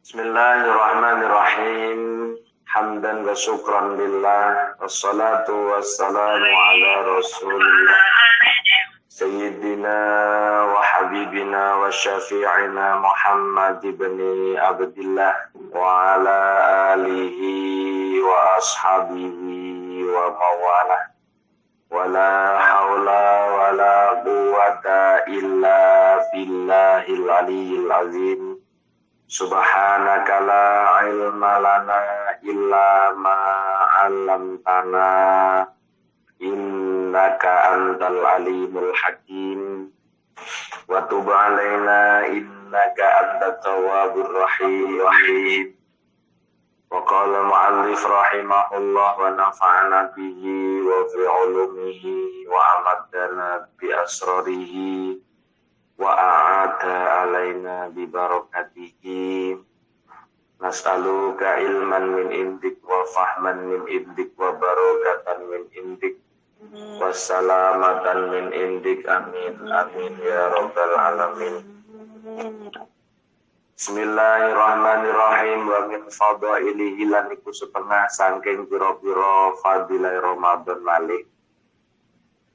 Bismillahirrahmanirrahim. Hamdan wa syukran lillah. Wassalatu wassalamu ala rasulillah. Sayyidina wa habibina wa syafi'ina Muhammad ibn Abdillah wa ala alihi wa ashabihi wa mawalah. Wa la hawla wa la quwwata illa billahil aliyyil azim. Subhanaka la ilma lana illa ma 'allamtana innaka antal alimul hakim wa tub 'alaina innaka antat tawwabur rahim. Wa qala mu'allif rahimahullah wa nafa'ana bihi wa fi 'ulumihi wa amadana bi asrarihi wa a'ata alaina bi barakatihi. Nas'aluka ilman min indik wa fahman min indik wa barakatan min indik wa salamatan min indik. Amin amin ya rabbal alamin. Bismillahirrahmanirrahim. Wa min fadailihi lan iku setengah saking pira-pira fadilah Ramadan malih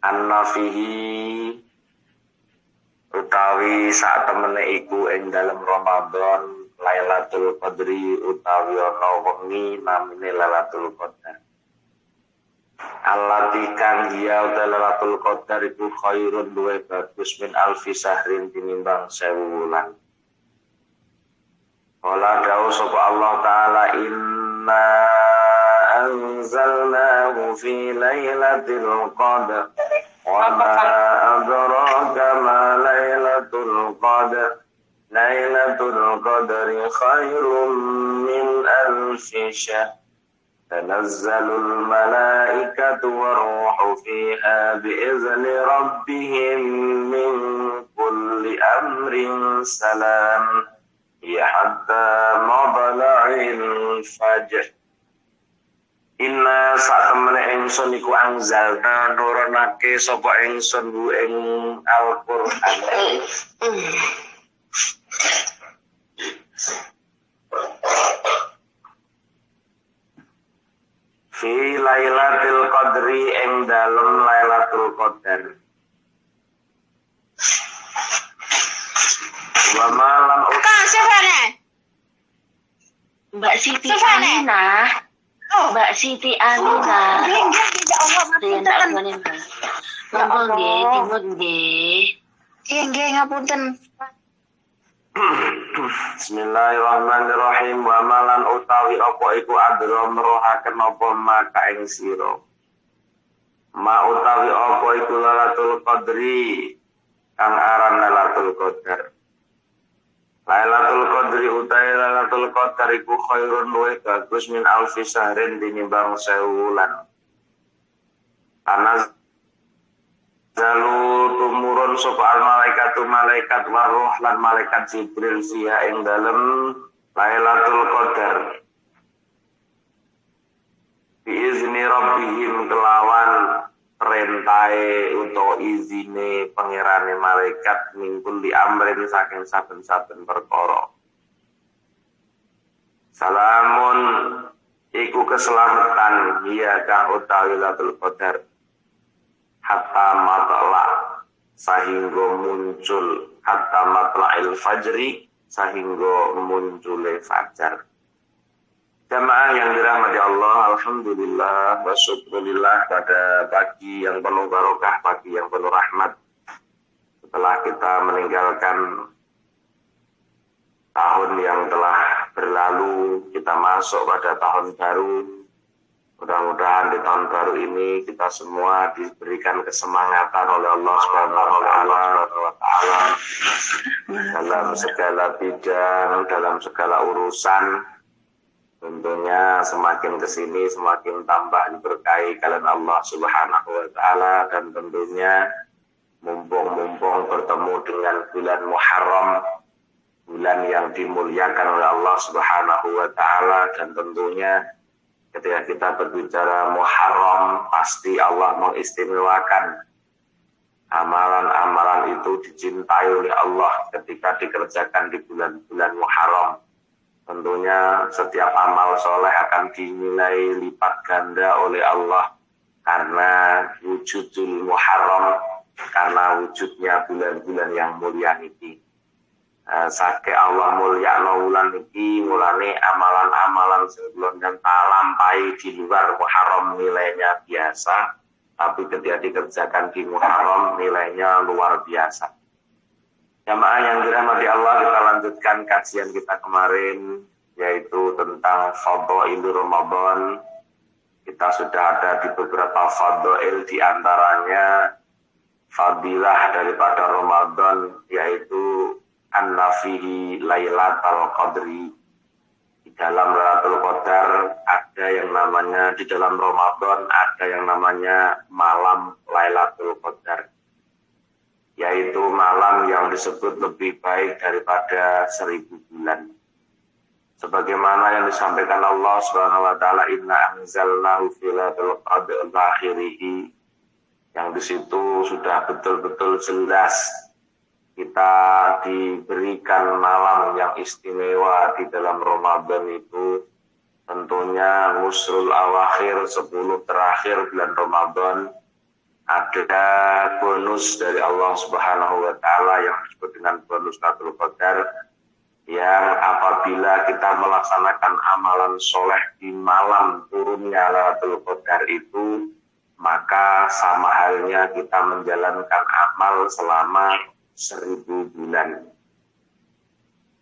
annafihi utawi saat temene iku ing dalam Ramadan Lailatul Qadri utawi ana wengi namine Lailatul Qadar. Allati kang dia utawi Lailatul Qadar iku khairun luwih bagus min alfi sahrin tinimbang 1000 wulan. Qala dawuh sapa Allah taala inna anzalnahu fi lailatul qadr wa ma adraka ma lailatul qadr. Lailatul qadri khairum min alfi syahr. Tanazzalul malaikatu waruhu fiha biizni rabbihim min kulli amrin salam. Ya hatta matla'il fajr. Inna sak temene ingsun iku anzalna nurunake sapa ingsun bu ing Al-Qur'an. Fi Lailatul Qadri ing dalem Lailatul Qadar. Wa malam Kang Sefane. Mbak Siti Aminah. Mbak Siti Aminah. Monggo nggih, timut nggih. Nggih ngapunten. Bismillahirrahmanirrahim. Wa malan utawi apa iku adra merohaken apa maka ing sira. Ma utawi apa iku Lailatul Qadri kang aran Lailatul Qadar. Lailatul Qadri utawi Lailatul Qadar iku khairun luwih bagus min alfi sahrin tinimbang 1000 wulan. Anas Zalu tumurun sapa al-malaikatu malaikat waruh lan malaikat Jibril fiha ing dalem Lailatul Qadar. Biizni rabbihim kelawan perintahe utawa izine pangerane malaikat mingkul di amrin saking saben-saben perkara. Salamun iku keselamatan ya ka utawi Lailatul Qadar. Hatta matla sahingga muncul hatta matla'il fajri sahingga muncul fajar. Jamaah yang dirahmati Allah, alhamdulillah wa syukurillah pada pagi yang penuh barokah, pagi yang penuh rahmat. Setelah kita meninggalkan tahun yang telah berlalu, kita masuk pada tahun baru. Mudah-mudahan di tahun baru ini kita semua diberikan kesemangatan oleh Allah Subhanahu wa taala dalam segala bidang, dalam segala urusan. Tentunya semakin kesini semakin tambah diberkahi kalian Allah Subhanahu wa taala, dan tentunya mumpung bertemu dengan bulan Muharram, bulan yang dimuliakan oleh Allah Subhanahu wa taala, dan tentunya ketika kita berbicara Muharram, pasti Allah mengistimewakan amalan-amalan itu dicintai oleh Allah ketika dikerjakan di bulan-bulan Muharram. Tentunya setiap amal soleh akan dinilai lipat ganda oleh Allah karena wujudul Muharram, karena wujudnya bulan-bulan yang mulia ini. Sake Allah mulia wulan iki, mulane amalan-amalan sebelum dan talampai di luar Muharram nilainya biasa, tapi ketika dikerjakan di Muharram nilainya luar biasa. Jamaah yang dirahmati Allah, kita lanjutkan kajian kita kemarin, yaitu tentang fadhailur Ramadan. Kita sudah ada di beberapa fadhail, di antaranya fadilah daripada Ramadan, yaitu an-nafihi lailatul qadri. Di dalam Lailatul Qadar ada yang namanya, di dalam Ramadan ada yang namanya malam Lailatul Qadar, yaitu malam yang disebut lebih baik daripada 1000 bulan. Sebagaimana yang disampaikan Allah Subhanahu wa taala, inna anzalnahu fi lailatul qadri akhirih, yang di situ sudah betul-betul jelas kita diberikan malam yang istimewa di dalam Ramadan itu. Tentunya nusrul awakhir, 10 terakhir bulan Ramadan, ada bonus dari Allah Subhanahu wa taala yang disebut dengan bonus Lailatul Qadar, yang apabila kita melaksanakan amalan soleh di malam turunnya Lailatul Qadar itu, maka sama halnya kita menjalankan amal selama 1000 bulan.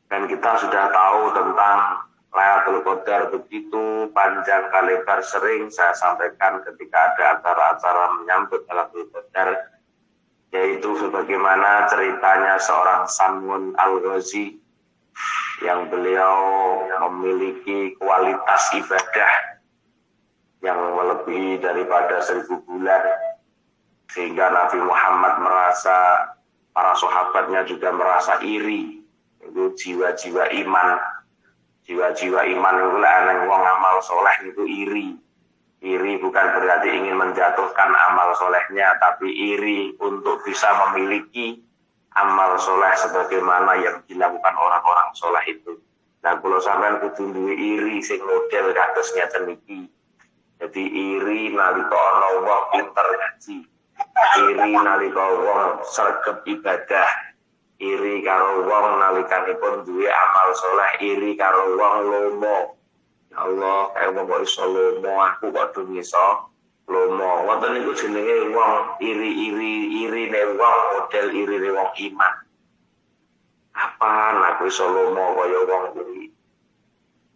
Dan kita sudah tahu tentang Lailatul Qadar begitu panjang kali lebar, sering saya sampaikan ketika ada acara-acara menyambut Lailatul Qadar, yaitu sebagaimana ceritanya seorang Samun Al-Ghazi yang beliau memiliki kualitas ibadah yang melebihi daripada 1000 bulan, sehingga Nabi Muhammad merasa, para sahabatnya juga merasa iri. Itu jiwa-jiwa iman. Jiwa-jiwa iman itu lah yang wong amal soleh itu iri. Iri bukan berarti ingin menjatuhkan amal solehnya, tapi iri untuk bisa memiliki amal soleh sebagaimana yang dilakukan orang-orang soleh itu. Nah, kalau sampean kudu duwe iri sing model kados ngeten iki. Jadi iri nalika ana wong pinter ngaji, iri nalika wong sregep ibadah, iri karo wong nalikanipun duwe amal soleh, iri karo wong lomo. Ya Allah, kayak wong kok iso lomo, aku kok durung iso lomo. Wonten niku jenenge wong irine wong model irine wong iman. Apa aku iso lomo kaya wong kuwi?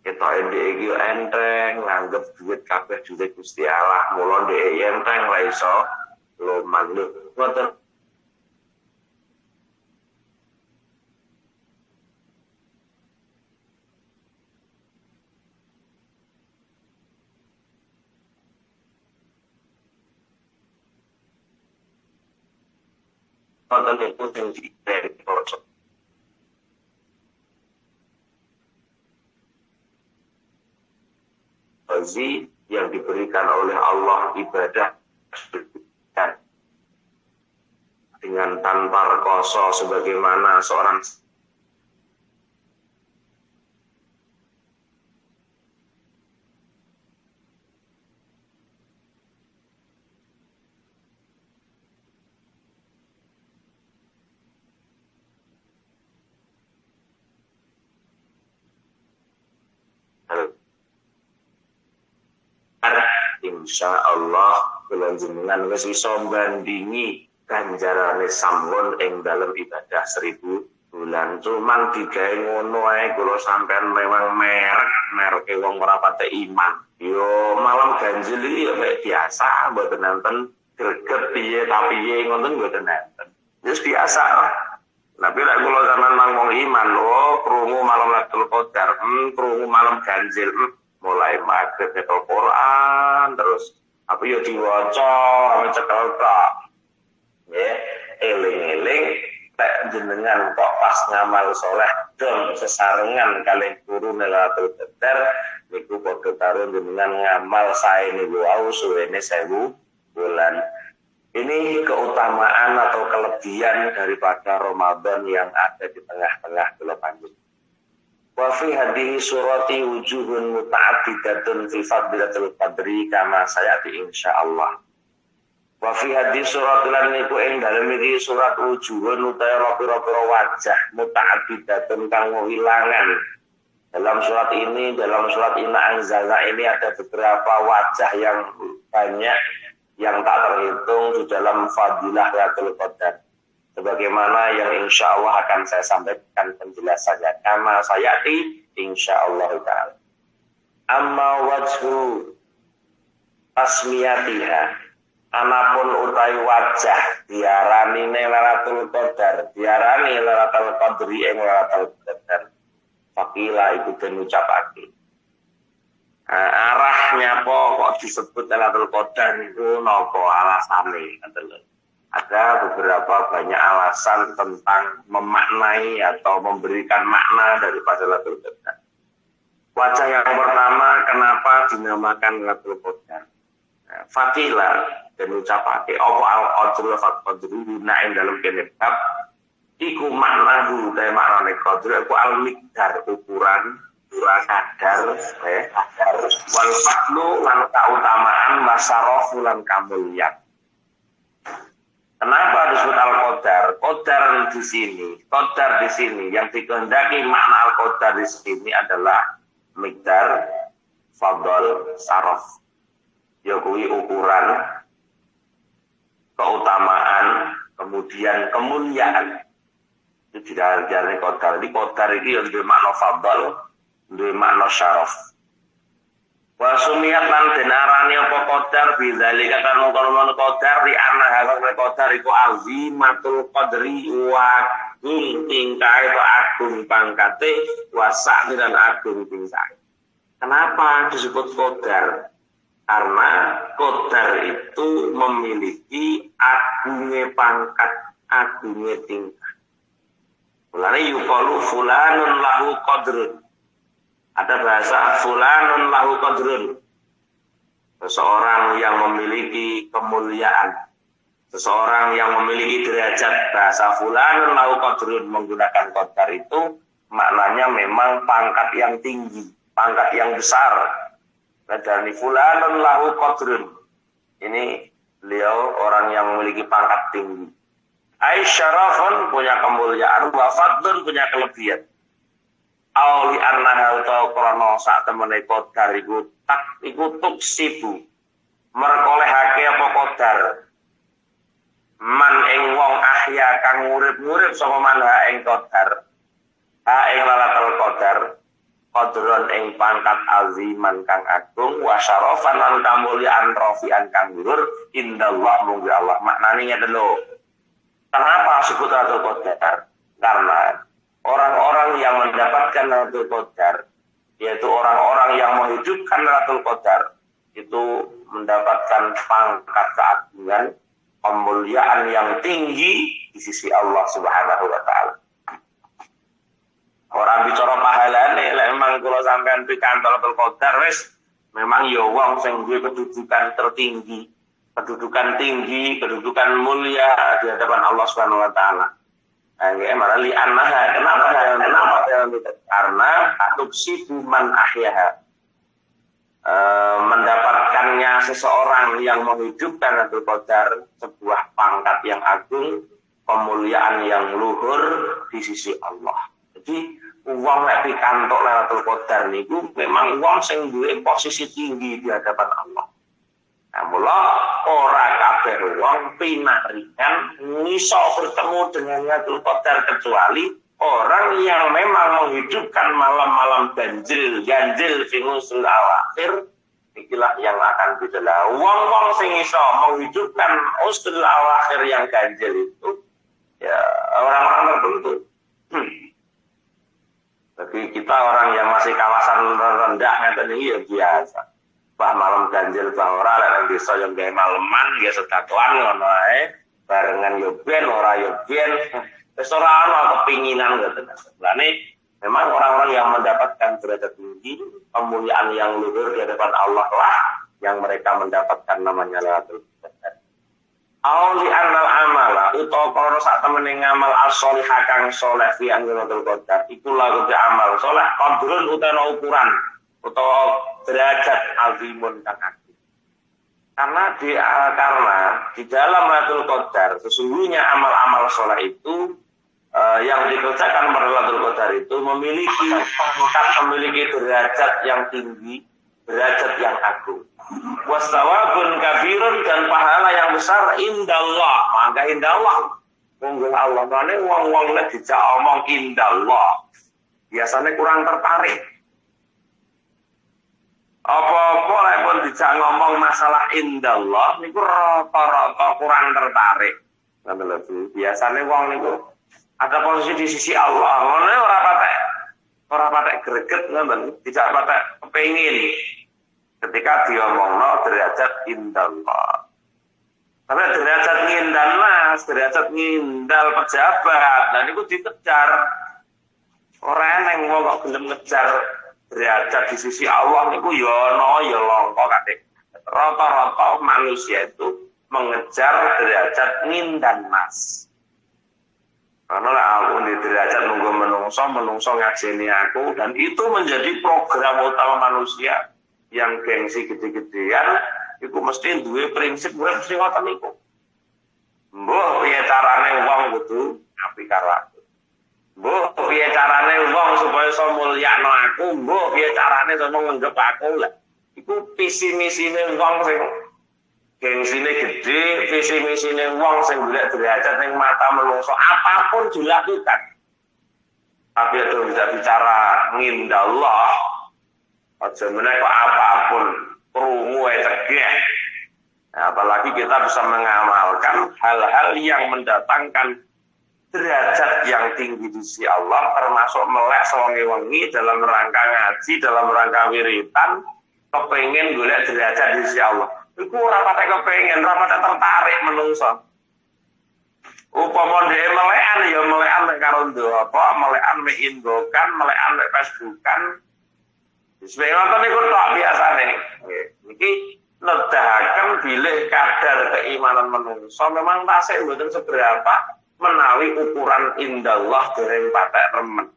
Kita ndek iki enteng nganggep duit kabeh duit Gusti Allah, mula ndek enteng ra iso loman. Wonten itu sing dari proses yang diberikan oleh Allah ibadah dengan tanpa rekoso, sebagaimana seorang insya Allah kula jenengan wis iso bandingi ganjarane sampun ing dalam ibadah 1000 bulan. Cuman digawe ngono ae kula sampean memang merek wong ora pate iman. Yo malam ganjil iki ya biasa, mboten nenten greget piye tapi piye ngoten mboten nenten. Wis biasa. Tapi lek kula sampean mang wong iman, krungu malam Lailatul Qadar, krungu malam ganjil, mulai maghrib nyetel Quran terus apa yo diwaca ame cekel tok ya, eling-eling lek jenengan kok pas ngamal soleh dong sesarengan kalih guru Lailatul Qadar niku padha karo jenengan ngamal sae niku wau suwene 1000 bulan. Ini keutamaan atau kelebihan daripada Ramadan yang ada di tengah-tengah bulan. Wa fi hadhihi surati wujuhun muta'addidatun fi fadlilatil qadri kama sayati insyaallah. Wa fi hadhihi suratil niku ing dalem iki surat wujuhun utawa pira-pira wajah muta'addidatun kang wilangan. Dalam surat ini, dalam surat Inna Anzalna ini ada beberapa wajah yang banyak yang tak terhitung di dalam fadilah Lailatul Qadar. Sebagaimana yang insya Allah akan saya sampaikan penjelasannya. Kama sayati insya Allah ta'ala. Amma wajhu tasmiyatiha. Anapun utai wajah diarani Lailatul Qadar. Diarani Lailatul Qadri ing Lailatul Qadar. Fakila itu dan ucapake. Arahnya kok disebut Lailatul Qadar itu nopo alasane. Ada beberapa banyak alasan tentang memaknai atau memberikan makna daripada Lailatul Qadar. Wajah yang pertama, kenapa dinamakan Lailatul Qadar? Fakila dan ucapake opo al-qadru faqadru naing dalam kitab iku maknahu ta maknane qadru iku al-miqdar ukuran kadar wal fadlu lan keutamaan wasaraf lan kamulyan. Kenapa disebut al-qadar? Qadar di sini yang dikehendaki makna al-qadar di sini adalah miqdar, fadl, saraf. Ya kuwi ukuran, keutamaan, kemudian kemuliaan. Itu diarani qadar. Di qadar iki yang duwe makna fadl, duwe makna syaraf. Wa sumiyat lan den arani apa qadar bidzalika kan mungkon qadar di ana hal qadar iku azimatul qadri wa tingkae to agung pangkate wa sa'dan agung tingkae. Kenapa disebut qadar? Karena qadar itu memiliki agungnya pangkat, agungnya tingkah. Mulane yuqalu fulanun lahu qadrun. Ada bahasa fulanun lahu qadrun. Seseorang yang memiliki kemuliaan, seseorang yang memiliki derajat. Bahasa fulanun lahu qadrun menggunakan qadar itu maknanya memang pangkat yang tinggi, pangkat yang besar. Dan fulanun lahu qadrun. Ini beliau orang yang memiliki pangkat tinggi. Aisyarafun punya kemuliaan, wa fadlun punya kelebihan. Auli annaha utawa krana sak temene qadar iku tuksibu. Merkolehake apa qadar. Man ing wong ahya kang urip-urip sapa manha ing qadar. Ha ing Lailatul Qadar. Qadron ing pangkat aziman kang agung wa syarafan lan kamuliaan rafi'an kang dhuwur indallah mung Allah. Maknane ngeten lho. Kenapa disebut Lailatul Qadar? Karena orang-orang yang mendapatkan Lailatul Qadar, yaitu orang-orang yang menghidupkan Lailatul Qadar, itu mendapatkan pangkat keagungan, kemuliaan yang tinggi di sisi Allah Subhanahu wa taala. Orang bicara pahalane, memang kalau sampean pikantuk Lailatul Qadar wis memang ya wong sing duwe kedudukan tertinggi, kedudukan mulia di hadapan Allah Subhanahu wa taala. Kenapa? Karena tuksibu man ahyaha. Mendapatkannya seseorang yang menghidupkan Lailatul Qadar sebuah pangkat yang agung, kemuliaan yang luhur di sisi Allah. Jadi uang nek pikantuk Lailatul Qadar niku memang uang sing duwe posisi tinggi di hadapan Allah. Nah, mula ora kabeh wong pinaringan iso bertemu dengan Lailatul Qadar kecuali orang yang memang menghidupkan malam-malam ganjil fi usul awakhir. Ikilah yang akan dijelaskan. Wong-wong sing iso menghidupkan usul awakhir yang ganjil itu ya orang-orang tertentu. Tapi kita orang yang masih kawasan rendah ngeten iki ya biasa. Bah malam ganjil bah ora lek desa yang gawe maleman ya sedatuan ngono ae. Barengan yo ben ora yo ben. Wis ora ana kepinginan ngoten. Lane memang orang-orang yang mendapatkan derajat tinggi, kemuliaan yang luhur di hadapan Allah lah yang mereka mendapatkan namanya Lailatul Qadar. Auli anal amala utawa krana sak temene ngamal as-sholihah kang saleh fi anggiratul qadar iku lagu amal saleh qadrun utawa ukuran utawa derajat azimun kang agung. Karena di dalam Lailatul Qadar sesungguhnya amal-amal saleh itu yang dikerjakan pada Lailatul Qadar itu memiliki pangkat, memiliki derajat yang tinggi, derajat yang agung. Wasawabun kabirun dan pahala yang besar indallah, maka indallah mungguh Allah. Mane wong-wong nek dijak omong indallah biasanya kurang tertarik. Apa-apa lek pun dijak ngomong masalah indallah niku rata-rata kurang tertarik. Ngoten lho, biasanya wong niku ada posisi di sisi Allah, ngono ora patek greget ngoten, dijak patek kepengin. Ketika diomongno derajat indallah. Tapi derajat ngindal mas, derajat ngindal pejabat, dan itu dikejar. Orang yang mau kok gelem ngejar derajat di sisi Allah niku ya ono ya longko kadek. Rata-rata manusia itu mengejar derajat ngindal mas. Karena lah aku di derajat nunggu menungso ngajeni aku, dan itu menjadi program utama manusia. Yang gengsi gede-gedean iku mesti duwe prinsip urip mesti ngoten niku. Mbah piye carane wong kudu apik karo aku. Mbah piye carane wong supaya iso mulyakno aku, mbah piye carane iso nganggep aku lah. Iku visi misine wong sing gengsine gede, visi misine wong sing golek derajat ning mata menungso apapun dilakukan. Tapi itu bisa bicara ngindallah. Aja meneh kok apapun krungu cegah. Nah, apalagi kita bisa mengamalkan hal-hal yang mendatangkan derajat yang tinggi di sisi Allah, termasuk melek sewengi-wengi dalam rangka ngaji, dalam rangka wiritan, kepengen golek derajat di sisi Allah. Iku ora patek kepengen, ora patek tertarik menungso. Upama dhewe melekan ya melekan mek karo apa, melekan mek inbokan, melekan mek Facebookan. Sebagai nonton itu tak biasa nih. Ini nedahaken bilih kadar keimanan menungso memang tasik mboten seberapa menawi ukuran indallah dereng patek remen.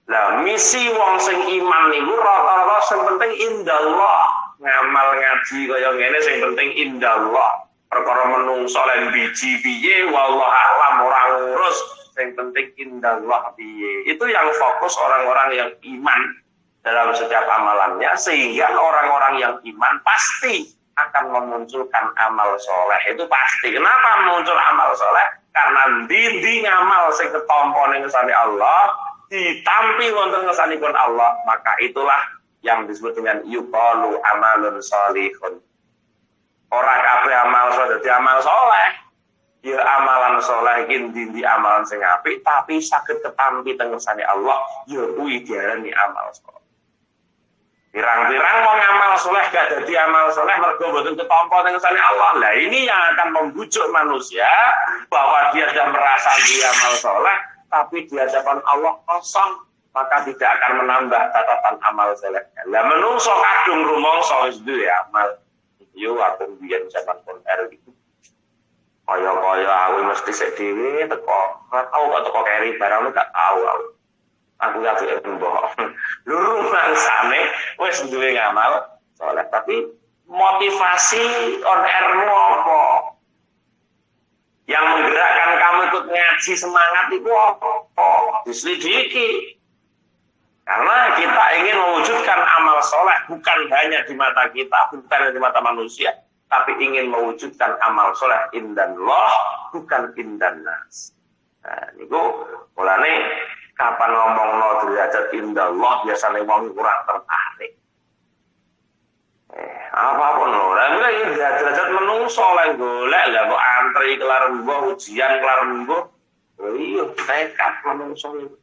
Lah misi wong sing iman niku rata-rata sing penting indallah. Ngamal ngaji kaya ngene sing penting indallah. Perkara menungso lan biji piye wallahu a'lam ora ngurus, sing penting indallah piye. Itu yang fokus orang-orang yang iman dalam setiap amalannya, sehingga orang-orang yang iman pasti akan memunculkan amal soleh. Itu pasti. Kenapa muncul amal soleh? Karena di ngamal sing ketompo ning ngersane Allah, ditampi wonten ngersanipun Allah, maka itulah yang disebut dengan yuqalu amalun sholihun. Ora kabeh amal soleh dadi amal soleh. Ya amalan soleh iki di amalan sing apik, tapi saged ketampi teng ngersane Allah, ya kuwi diarani amal soleh. Pirang-pirang mau ngamal soleh gak jadi amal soleh mergo boten ketampa ning ngersane Allah. Lah ini yang akan membujuk manusia bahwa dia sudah merasa dia amal soleh, tapi di hadapan Allah kosong, maka tidak akan menambah catatan amal soleh. Lah menungso kadung rumangsa wis duwe amal. Yo aku biyen zaman pun gitu. Kaya-kaya aku mesti sik dhewe teko. Tau kok teko keri barang gak tahu aku. Aku gak tuh mbok. Luru mangsane wis duwe ngamal soleh, tapi motivasi on airmu apa? Yang menggerakkan kamu ikut ngaji semangat itu apa? Diselidiki. Karena kita ingin mewujudkan amal soleh bukan hanya di mata kita, bukan hanya di mata manusia, tapi ingin mewujudkan amal soleh indallah, bukan indannas. Nah, niku mulane kapan ngomongno derajat indallah biasanya wong kurang tertarik. Apapun lho, lah iki derajat menungso lah golek lah kok antri kelar mbuh ujian kelar mbuh. Oh iya, tekad menungso iki.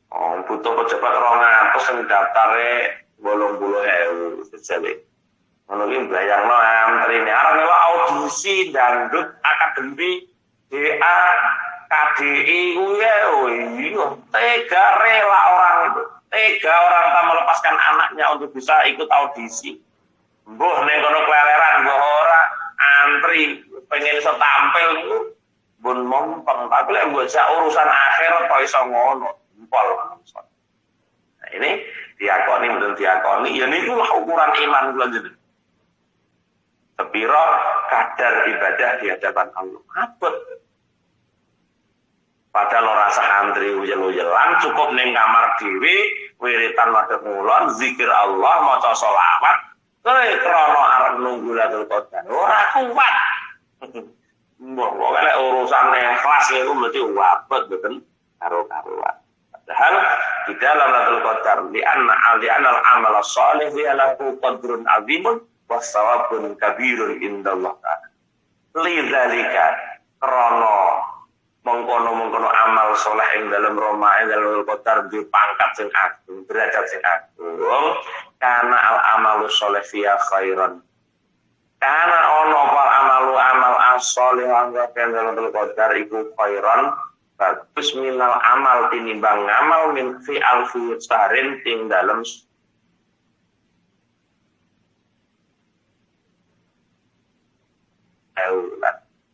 Oh, butuh pejabat 200 sing daftare 80.000 sejale. Ngono iki mbayangno antrine arep mewah audisi dangdut akademi DA KDI gue, iya, tega rela orang itu, tega orang tak melepaskan anaknya untuk bisa ikut audisi. Mbuh ning kono keleleran, mbuh ora antri pengen iso tampil niku pun mompong, tapi lek mbok urusan akhir kok iso ngono, empol. Nah, ini diakoni betul diakoni, ya niku lah ukuran iman kula jenengan. Sepiro kadar ibadah di hadapan Allah. Abot. Padahal ora rasa antri uyel-uyelan, cukup ning kamar dhewe, wiritan madhep ngulon, zikir Allah, maca selawat, krana arep nunggu Lailatul Qadar. Ora kuat. Mbok kok urusan ikhlas niku mesti abot mboten karo-karuan. Padahal di dalam Lailatul Qadar li anna al-amal shalih lahu qadrun azimun wa thawabun kabirun indallah ta'ala. Lidzalika krana mengkono amal soleh ing dalam Roma ing dalam Qadar di pangkat sing agung, derajat sing agung, karena al amalu soleh fiya khairan. Karena ono apa amal as-soleh ing dalam Qadar iku khairan, bagus minal amal tinimbang ngamal min fi alfi sarin ting dalam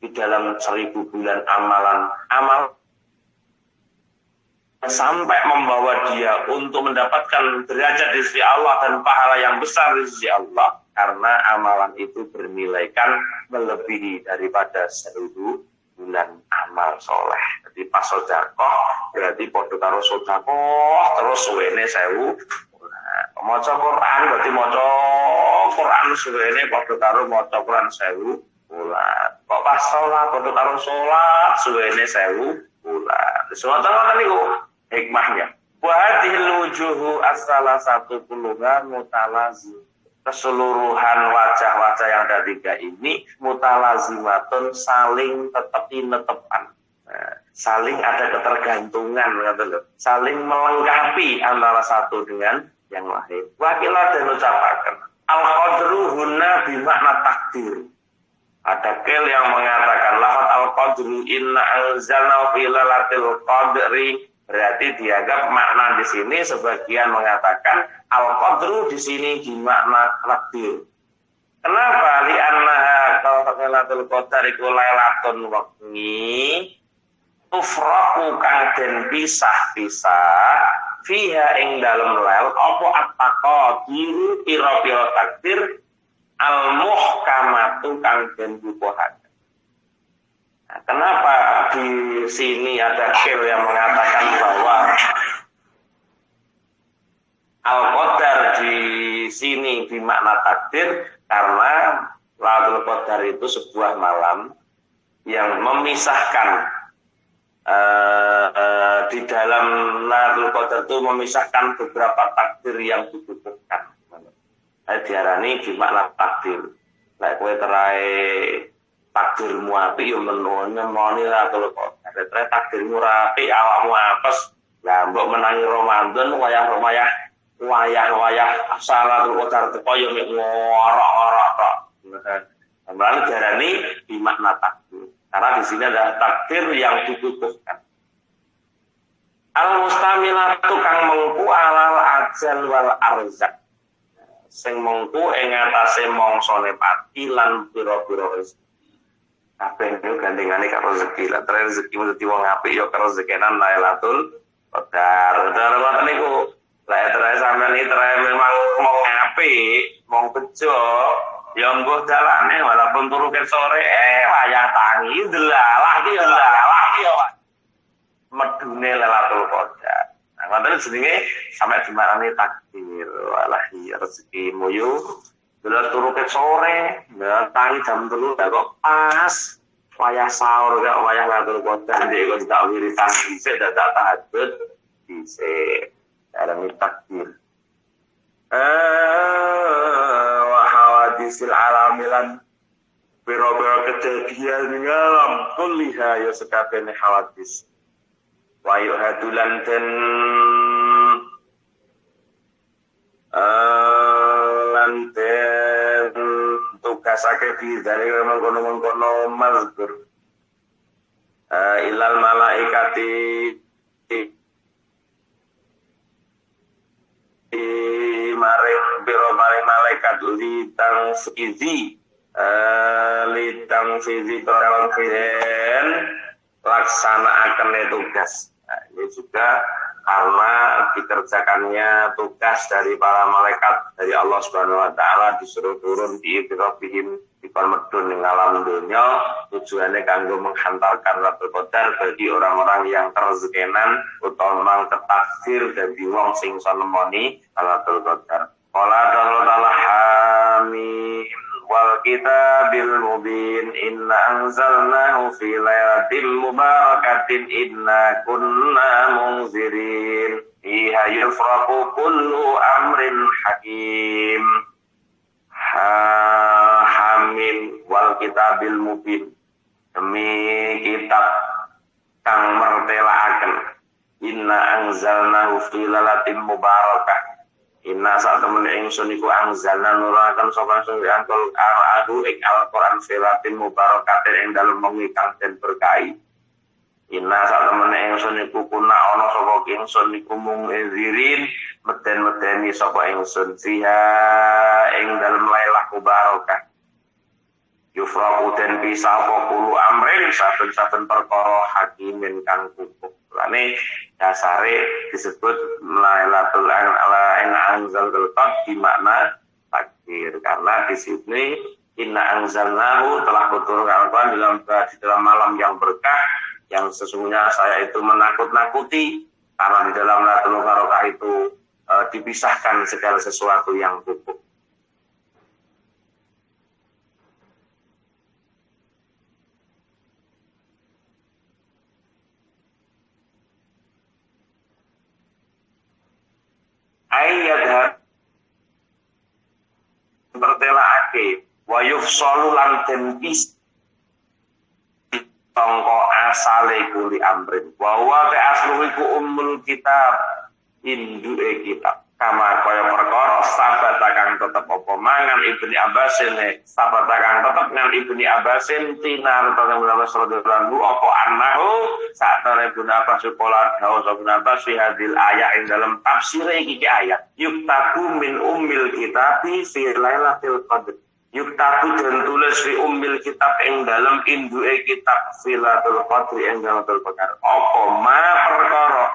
di dalam 1000 bulan amal sampai membawa dia untuk mendapatkan derajat di sisi Allah dan pahala yang besar di sisi Allah, karena amalan itu bernilaikan melebihi daripada 1000 bulan amal soleh. Jadi pas sedekah berarti padha karo sedekah terus suwene 1000. Maca Quran berarti maca Quran suwene padha karo maca Quran 1000 bulan. Kok pas sholat, padha karo sholat suwene 1000 bulan. Ngoten niku hikmahnya. Wa hadhil wujuhu as-salasatu kulluha mutalazim. Keseluruhan wajah-wajah yang ada 3 ini mutalazimatun, saling netepan. Saling ada ketergantungan, saling melengkapi antara satu dengan yang lain. Wakilah dan ucapakan al-qadru huna bimakna takdir. Ada kel yang mengatakan lafaz al-qadru inna anzalna fi lailatul qadri, berarti dianggap makna di sini sebagian mengatakan al-qadru di sini dimakna takdir. Kenapa? Li annaha lailatul qadar iku lailatun wengi tufraqu kang den pisah-pisah fiha ing dalem lail apa at-taqdir pira-pira takdir al-muhkamatu kang den bukuhaken. Nah, kenapa di sini ada kil yang mengatakan bahwa al-qadar di sini bermakna takdir, karena Lailatul Qadar itu sebuah malam yang memisahkan di dalam Lailatul Qadar itu memisahkan beberapa takdir yang dibutuhkan. Diarani bermakna takdir. Lek kowe terai takdirmu apik yo menoni Lailatul Qadar. Terai takdirmu apik awakmu apes. Lah mbok menangi Ramadan wayah Lailatul Qadar teko yo mek ngorok-ngorok tok. Lalu diarani bermakna takdir. Karena di sini ada takdir yang dibutuhkan. Al-mustamilatu kang mengku alal ajal wal arzak. Sing mengku ing atase mongsone pati lan pira-pira rezeki. Kabeh niku gandengane karo rezeki. Lah rezeki mesti wong apik ya karo rezekinan Lailatul Qadar. Ngoten niku. Lah terus sampeyan iki memang wong apik, wong bejo, ya mbuh dalane walaupun turu ke sore wayah tangi delalah ki ya. Medune Lailatul Qadar. Ngoten jenenge sampai dimarani takdir. Walah iya rezekimu yo. Dulu turu ke sore, tangi jam 3 kok pas wayah sahur gak wayah Lailatul Qadar ndek kok tak wiritan dhisik dadak tahajud dhisik. Darani takdir. Wa hawadisil alamilan pira-pira kejadian ing alam kulliha ya sekabehane hawadis. Wa yuhadulan den lanten tugasake di dari mengkono-mengkono mazkur ilal malaikati maring biro maring malaikat li tang sekizi lidang fizikan laksanaaken tugas. Nah, ini juga karena dikerjakannya tugas dari para malaikat dari Allah Subhanahu wa taala disuruh turun di ikrabihim dikon medun ning alam dunya, tujuannya kanggo menghantarkan Lailatul Qadar bagi orang-orang yang terzekenan utawa mang ketakdir dadi wong sing iso nemoni Lailatul Qadar. Qala ta'ala hamim wal kitabil mubin inna anzalnahu fi lailatin mubarakatin inna kunna munzirin fiha yufraqu kullu amrin hakim. Hamim wal kitabil mubin, demi kitab kang mertelaaken. Inna anzalnahu fi lailatin mubarakah. Inna saat temen ingsun iku anzalna nurakan sapa sing angkul arahu ing Al-Qur'an filatin mubarakatin ing dalem wengi kang den berkahi. Inna saat temen ingsun iku kuna ana sapa ingsun iku mung zirin meden-medeni sapa ingsun fiha ing dalem lailah mubarakah. Yufraqu den bisa apa kulo amrin saben-saben perkara hakimin kang kukuh. Lane dasare disebut Lailatul Anzalul Qadar di makna takdir, karena di sini inna anzalnahu telah kuturunkan di dalam malam yang berkah, yang sesungguhnya saya itu menakut-nakuti karena di dalam Lailatul Qadar itu dipisahkan segala sesuatu yang buruk. Ayat bertelaake wa yufsalu lan den pis tangka asale kuli amrin wa huwa ta asluhu ummul kitab induke kitab kama kaya perkara sahabat kang tetep apa mangan Ibnu Abbasin sahabat kang tetep nang Ibnu Abbasin tinar utawa radhiyallahu apa annahu saat Ibnu Abbas sekolah dawuh Ibnu Abbas fi hadil ayat ing dalam tafsir iki ayat yuktabu min ummil kitabi fi lailatul qadr yuktabu dan tulis fi ummil kitab ing dalam induke kitab fi lailatul qadr ing lailatul qadar apa ma perkara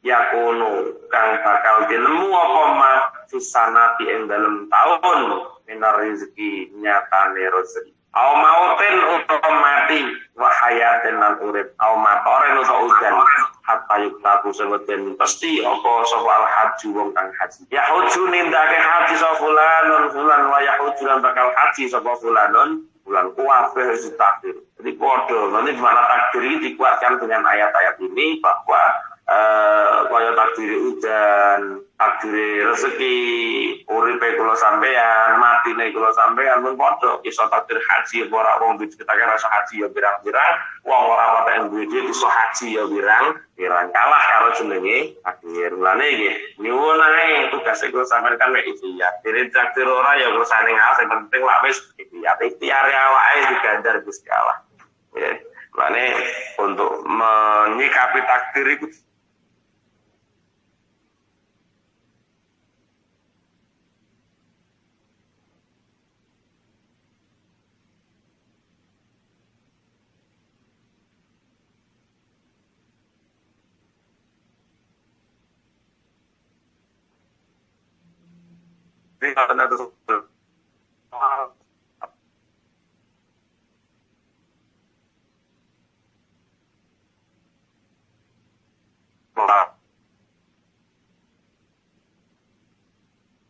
yakunu kang bakal dinemu apa ma fisanati ing dalam tahun minar rezeki nyatane rezeki au mautin utawa mati wa hayatin lan urip au matoren utawa udan hatta yuktabu sengeten pasti apa sapa al haji wong kang haji ya huju nindake haji sapa fulan wa yahuju lan bakal haji sapa fulanun bulan kuwabe wis takdir. Jadi padha nanti mana takdir ini dikuatkan dengan ayat-ayat ini bahwa kaya takdir udan, takdir rezeki, uripe kula sampean, matine kula sampean pun padha iso takdir haji ora wong duwe kita kira iso haji ya pirang-pirang, wong ora patek duwe iso haji ya pirang kalah karo jenenge takdir. Mulane iki nyuwun ae tugas kula sampean kan mek iki ya. Dene takdir ora ya urusan ning sing penting lak wis ikhtiar awake digandar Gusti Allah. Ya, mulane untuk menyikapi takdir itu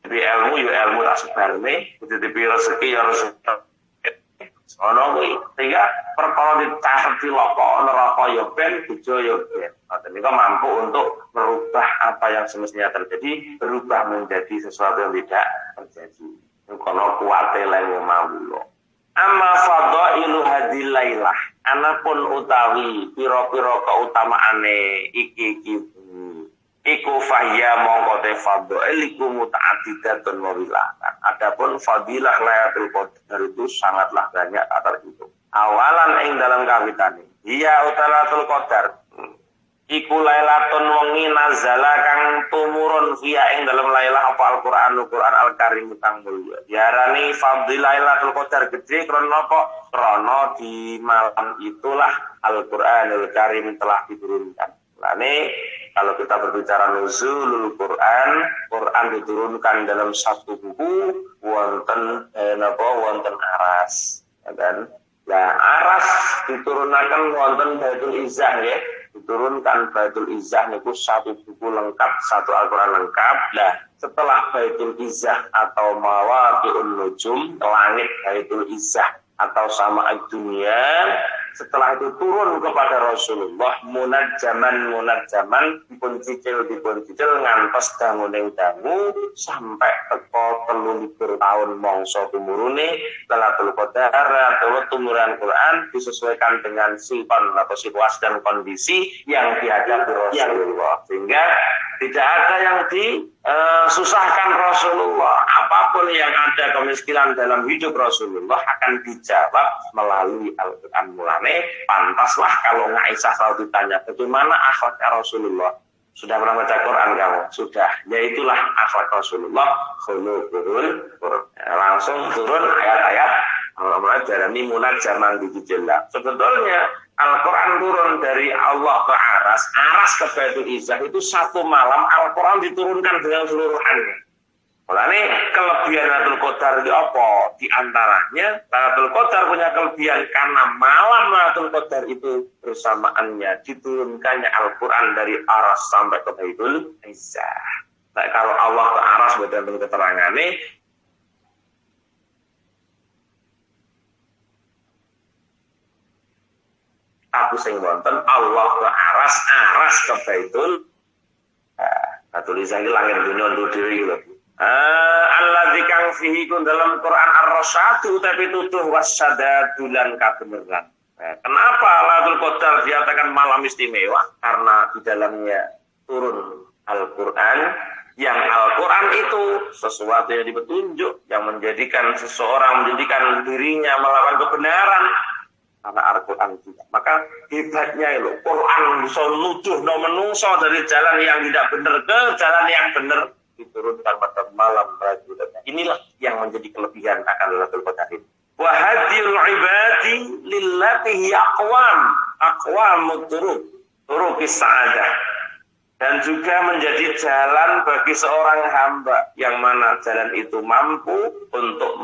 jadi ilmu tak sebarne, jadi rezeki ya rezeki. Ono kuwi sehingga perkara dicatet di neraka ya ben bojo ya ben. Artinya kok mampu untuk merubah apa yang semestinya terjadi berubah menjadi sesuatu yang tidak terjadi. Kono kuwate lan mawulo. Amma fadailu hadil lailah. Anapun utawi pira-pira keutamaane iki iku fahya mongko te fadhail iku muta'addidatun wa wilahan. Adapun fadilah Lailatul Qadar itu sangatlah banyak tak terhitung. Awalan ing dalam kawitane. Iya Lailatul Qadar. iku lailatun wengi nazala kang tumurun fiha ing dalam lailah apa Al-Qur'an Al-Karim kang mulya. Diarani Fadlilailatul Qadar gede krana apa? Krana di malam itulah Al-Qur'anul Karim telah diturunkan. Lane kalau kita berbicara nuzulul Quran, Quran diturunkan dalam satu buku wonten wonten aras, ya kan? Nah, aras diturunkan wonten Baitul Izzah ya. Diturunkan Baitul Izzah niku satu buku lengkap, satu Al-Qur'an lengkap. Nah, setelah Baitul Izzah atau Mawaqi'un Nujum, langit Baitul Izzah atau Sama'ad Dunia, setelah itu turun kepada Rasulullah munajjaman dipun cicil ngantos danguning dangu sampai teko 23 tahun mangsa tumurune Lailatul Qadar atau tumuran Quran disesuaikan dengan sikon atau situasi dan kondisi yang dihadapi Rasulullah, sehingga tidak ada yang disusahkan Rasulullah. Apapun yang ada kemiskinan dalam hidup Rasulullah akan dijawab melalui Al-Quran. Mulane pantaslah kalau Aisyah selalu ditanya bagaimana akhlaknya Rasulullah. Sudah pernah baca Quran kamu? Sudah. Yaitulah akhlak Rasulullah. Khuluqul Quran. Langsung turun ayat-ayat mulai dari munajjaman dijillah. Sebetulnya Al-Quran turun dari Allah ke aras ke Baitul Izzah itu satu malam Al-Quran diturunkan dengan seluruhannya. Makanya kelebihan Lailatul Qadar itu apa? Di antaranya Lailatul Qadar punya kelebihan karena malam Lailatul Qadar itu bersamaannya diturunkannya Al-Quran dari aras sampai ke Baitul Izzah. Nah, kalau Allah ke aras berdasarkan keterangannya aku sing wonten Allah ke aras ke Baitul Izzah iki langit dunya untuk diri lho. Alladzi kang fihi kun dalam Quran ar-rasyadu tapi tuduh wasadadu lan kabeneran. Kenapa Lailatul Qadar dikatakan malam istimewa? Karena di dalamnya turun Al-Quran, yang Al-Quran itu sesuatu yang dipetunjuk, yang menjadikan seseorang menjadikan dirinya melawan kebenaran. Karena Al-Quran tidak. Maka hebatnya itu Quran bisa nuduh menungso dari jalan yang tidak benar ke jalan yang benar, diturunkan pada malam Lailatul Qadar. Inilah yang menjadi kelebihan akan Lailatul Qadar ini. Wa hadiyul ibadi lillati hiya aqwamut turuqis sa'adah. Dan juga menjadi jalan bagi seorang hamba yang mana jalan itu mampu untuk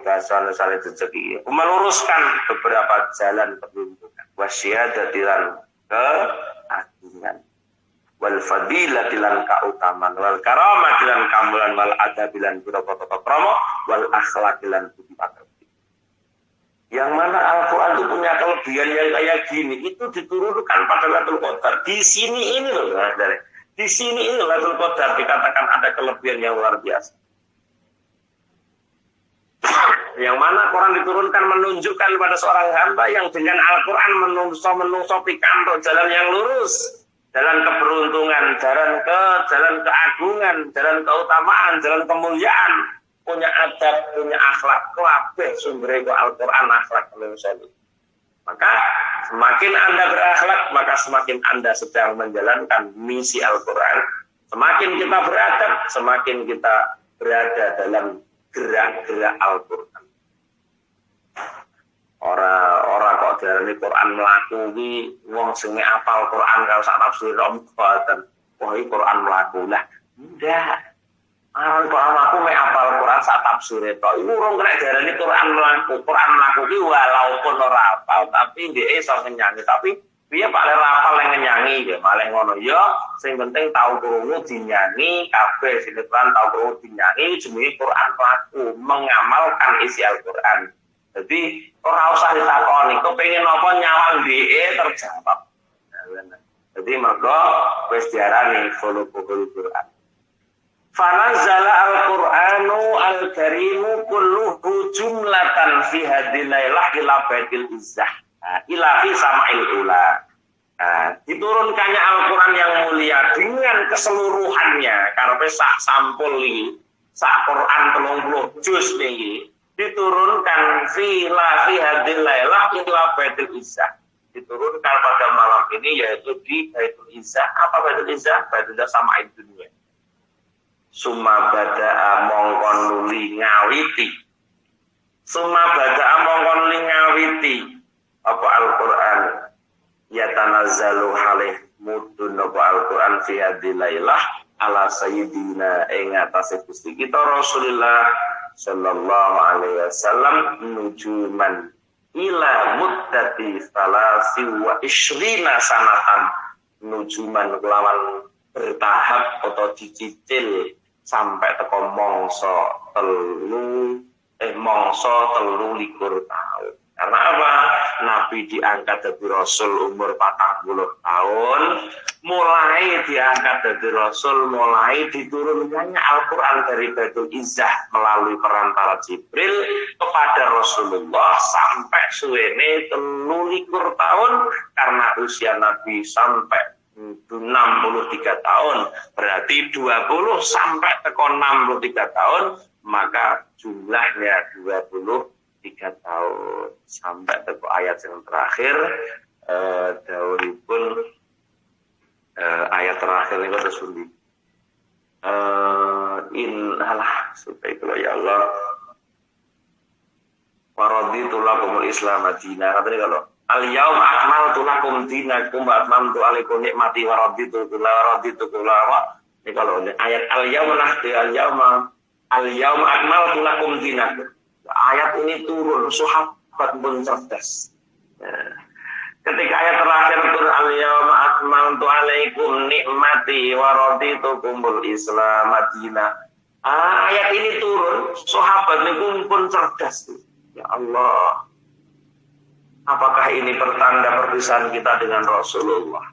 bahasa saling rezeki meluruskan beberapa jalan perlindungan wasyadatilan keagungan wal fadilatilan keutamaan wal karamatilan kamulan wal adabilan biro-biro promo wal akhlakilan budi pekerti. Yang mana Al-Quran itu punya kelebihan yang kayak gini, itu diturunkan pada Lailatul Qadar. Di sini ini loh, di sini ini Lailatul Qadar dikatakan ada kelebihan yang luar biasa. Yang mana Quran diturunkan menunjukkan pada seorang hamba yang dengan Al-Quran menungso pikanto jalan yang lurus, jalan keberuntungan, jalan keagungan, jalan keutamaan, jalan kemuliaan, punya adab, punya akhlak, kabeh sumbernya Al-Quran, akhlak manusia. Maka semakin Anda berakhlak, maka semakin Anda sedang menjalankan misi Al-Quran. Semakin kita beradab, semakin kita berada dalam gerak-gerak Al-Quran. Ora kok diarani Quran mlaku iki wong sing apal Quran karo sak tafsir mboten. Wah, iki Quran mlaku. Lah, ndak. Aran Quran mlaku mek apal Quran sak tafsir tok. Iku urung kena diarani Quran mlaku. Quran mlaku iki walaupun ora apal tapi dhek iso nyanyi. Tapi piye Pak lek apal yang nyanyi ya malah ngono ya. Sing penting tahu krungu dinyanyi, kabeh sinetron tahu krungu dinyanyi jenenge Quran mlaku, mengamalkan isi Al-Quran. Jadi ora usah ditakoni, kepengin apa nyawang dhek terjawab. Jadi mergo wis diarani khuluqul Quran. Fanazzala al-Qur'anu al-Karimu kulluhu jumlatan fi hadhihi lailah ila Baitul Izzah. Ila fi sama'il ula. Diturunkannya Al-Quran yang mulia dengan keseluruhannya karepe sak sampul iki, sak Quran 30 juz niki. Diturunkan fi hadhil lailah ila Baitul Izzah. diturunkan pada malam ini yaitu di Baitul Izzah. Apa Baitul Izzah? Baitul Izzah sama dunia. Summa bada'a mongkon nuli ngawiti. Summa bada'a mongkon nuli ngawiti. Apa Al-Quran? Yatanazzalu halih mudun apa Al-Quran fi hadhil lailah ala sayyidina ing atase Gusti kita Rasulullah sallallahu alaihi wasallam nujuman ila muddati salasi wa ishrina sanatan nujuman kelawan bertahap atau dicicil sampai teko mongso telu likur tahun. Karena apa? Nabi diangkat dari Rasul umur 40 tahun, mulai diangkat dari Rasul, mulai diturunkannya Al-Quran dari Baitul Izzah melalui perantara Jibril kepada Rasulullah sampai suwene 23 tahun, karena usia Nabi sampai 63 tahun, berarti 20 sampai teko 63 tahun, maka jumlahnya 23 tahun sampai ke ayat yang terakhir. Daunipun ayat terakhir ini kata sundi supaya itu ya Allah waraditu lakumul Islam madina. Katanya kalau al-yaum akmaltu lakum dinakum wa atmamtu alaikum nikmati waraditu kula. Ini kalau ayat al-yaum akmaltu lakum dinakum. Ayat ini turun, sahabat pun cerdas. Ketika ayat terakhir turun, al-yawma akmaltu alaikum nikmati wa raditukumul Islam madina. Ayat ini turun, sahabat ini pun cerdas. Ya Allah, apakah ini pertanda perpisahan kita dengan Rasulullah?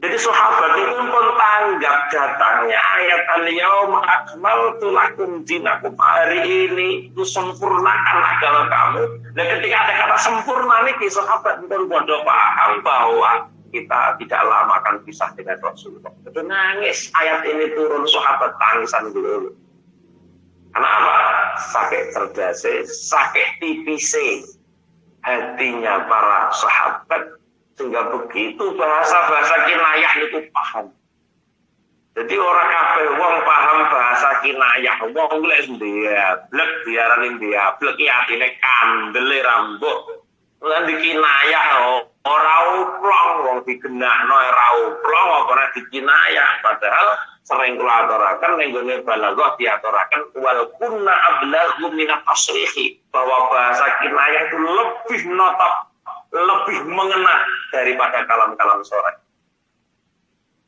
Jadi sahabat itu pun tanggap datangnya ayat al-yawma akmaltu lakum dinakum, hari ini itu sempurnakan agama kamu. Dan ketika ada kata sempurna nih, sahabat itu bodoh paham bahwa kita tidak lama akan pisah dengan Rasulullah. Itu nangis ayat ini turun, sahabat tangisan dulu. Karena apa? Sakit cerdas, sakit tipis hatinya para sahabat. Sehingga begitu bahasa-bahasa kinayah itu paham. Jadi orang kabeh wong paham bahasa kinayah. Wong lek ndiablek diarani ndiablek iki atine kandele rambut. Lan dikinayah ora uplong wong digenakno ora uplong ora dikinayah. Padahal sering kula aturaken ning gone balaghah diaturaken wal kunna ablaghu min at-tasrih, bahwa bahasa kinayah itu lebih notap, lebih mengena daripada kalam-kalam sore.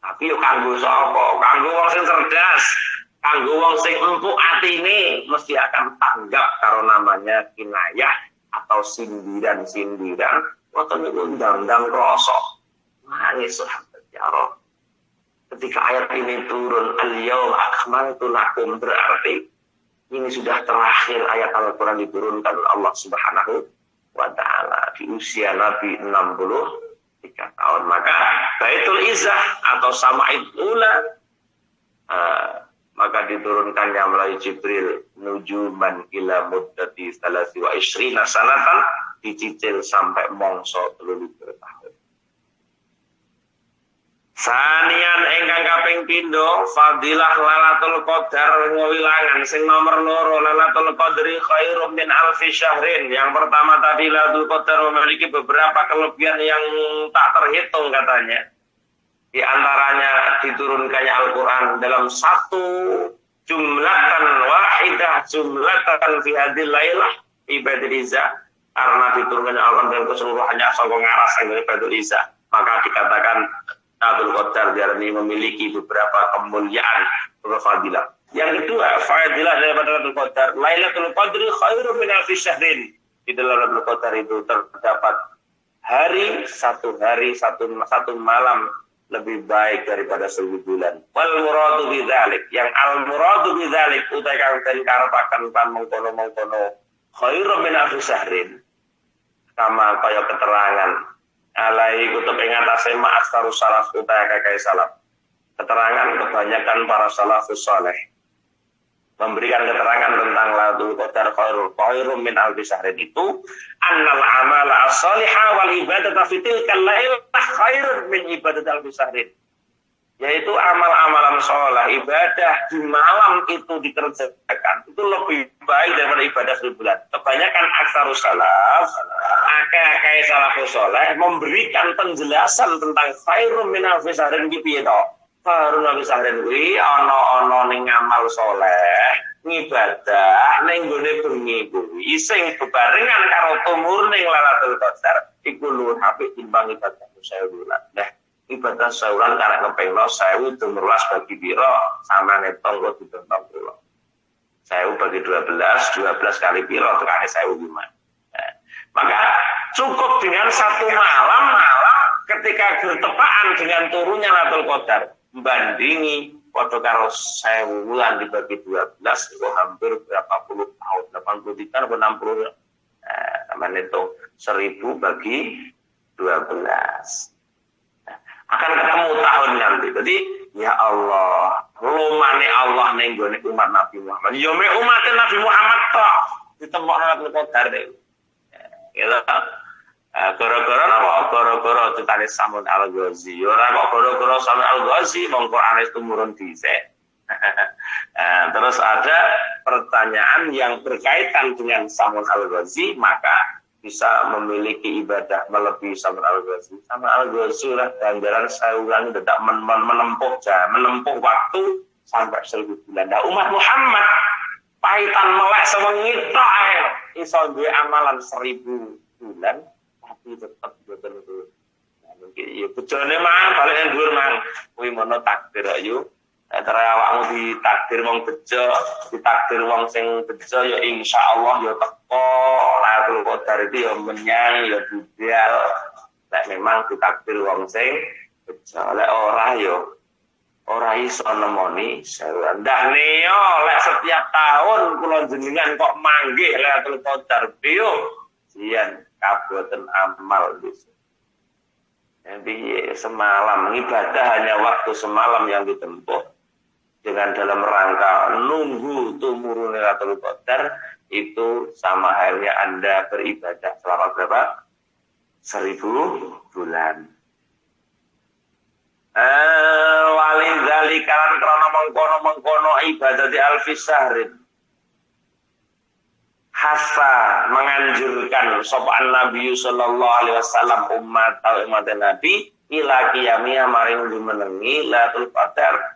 Tapi yo kanggo sapa? Kanggo wong sing cerdas, kanggo wong sing empuk atine mesti akan tanggap karo namanya kinayah atau sindiran-sindiran. Wonten niku ndang-ndang rasa. Nangis sahabat ya Allah. Ketika ayat ini turun, al-yauma akmaltu lakum, berarti ini sudah terakhir ayat Al-Quran diturunkan oleh Allah Subhanahu wa ta'ala di usia Nabi 63 tahun. Maka Baitul Izzah atau Sama'id Ula maka diturunkannya melalui Jibril nujuman ila muddati salasi wa ishrina sanatan, dicicil sampai mongso 30 tahun. Sanian ingkang kaping pindho fadilah Lailatul Qadar ngawilangan sing nomor loro, Lailatul Qadri khairum min alfi syahrin. Yang pertama tadi Lailatul Qadar memiliki beberapa kelebihan yang tak terhitung katanya. Di antaranya diturunkannya Al-Quran dalam satu jumlatan wahidah, jumlatan fi hadhil lailah Baitul Izzah, karena diturunkannya Al-Quran dalam keseluruhannya saka ngaras Baitul Izzah, maka dikatakan Lailatul Qadar diarani memiliki beberapa kemuliaan, beberapa fadilah. Yang kedua, fadilah daripada Lailatul Qadar, Lailatul Qadri khairum min alfi syahrin. Di dalam Lailatul Qadar itu terdapat satu malam lebih baik daripada 1000 bulan. Wal muradu bidzalik, yang al muradu bidzalik utai kang den karepaken pan mengkono-mengkono khairum min alfi syahrin. Kama kaya keterangan alai kutub ing atase ma'astarus salaf utahe kakek salaf. Keterangan kebanyakan para salafus saleh. memberikan keterangan tentang Lailatul Qadar khairum min alfi syahrin itu annal amala as-salihah wal ibadatu fi tilkal lailah khairun min ibadati alfi syahrin. Yaitu amal-amalan soleh, ibadah di malam itu dikerjakan itu lebih baik daripada ibadah 1000 bulan. Kebanyakan aksarus salaf, akeh-akeh salafus soleh memberikan penjelasan tentang khairum min alfi syahrin ki piye to. Khairum min alfi syahrin kuwi ana ning amal soleh, ngibadah ning gone bengi kuwi sing bebarengan karo tumurning Lailatul Qadar iku luwih apik timbang ibadah 1000 bulan. Nah, ibadah saulan karek ngepengno 1000 dumurlas bagi piro sama netong kok ditentang piro 1000 bagi 12 kali piro tekane 1000 gimana. Maka cukup dengan satu malam ketika bertepaan dengan turunnya Lailatul Qadar membandingi padha karo 1000 bulan dibagi 12 itu hampir berapa puluh tahun 83 atau 60 sama netong 1000 bagi 12 akan ketemu tahun nanti. Jadi ya Allah, lumane Allah ning gone umat Nabi Muhammad. Ya mek umat Nabi Muhammad tok ditemokno Lailatul Qadar. Ya. Gara-gara napa? Gara-gara ditane Samun Al-Ghazi. Ora kok gara-gara Samun Al-Ghazi wong Quran itu turun dhisik. Terus ada pertanyaan yang berkaitan dengan Samun Al-Ghazi, maka bisa memiliki ibadah melebihi Samun Al-Ghazi. Samun Al-Ghazi lah ganjaran saulan tidak menempuh waktu sampai 1000 bulan. Nah, umat Muhammad pahitan melek sewengi tok ae iso duwe amalan 1000 bulan tapi tetap boten itu. Nah, mungkin ya bojone mang balik nang dhuwur mang. Kuwi mono takdir ayo. Antara awakmu ditakdir wong bejo, ditakdir wong sing bejo ya insyaallah ya teko Lailatul Qadar itu ya menyang ya budal. Lek memang ditakdir wong sing bejo, lek ora ya ora iso nemoni ndak neo lek setiap tahun kula jenengan kok manggih Lailatul Qadar piyo sian kaboten amal dise. Jadi semalam ibadah hanya waktu semalam yang ditempuh dengan dalam rangka nunggu tumurun Lailatul Qadar itu sama halnya Anda beribadah selama berapa? 1000 bulan. Walidzalika karena mengkono ibadah di alfi syahrin. Hasa menganjurkan sopan Nabi sallallahu alaihi wasallam umat Nabi ila qiyamiyah maring dimenengi Lailatul Qadar.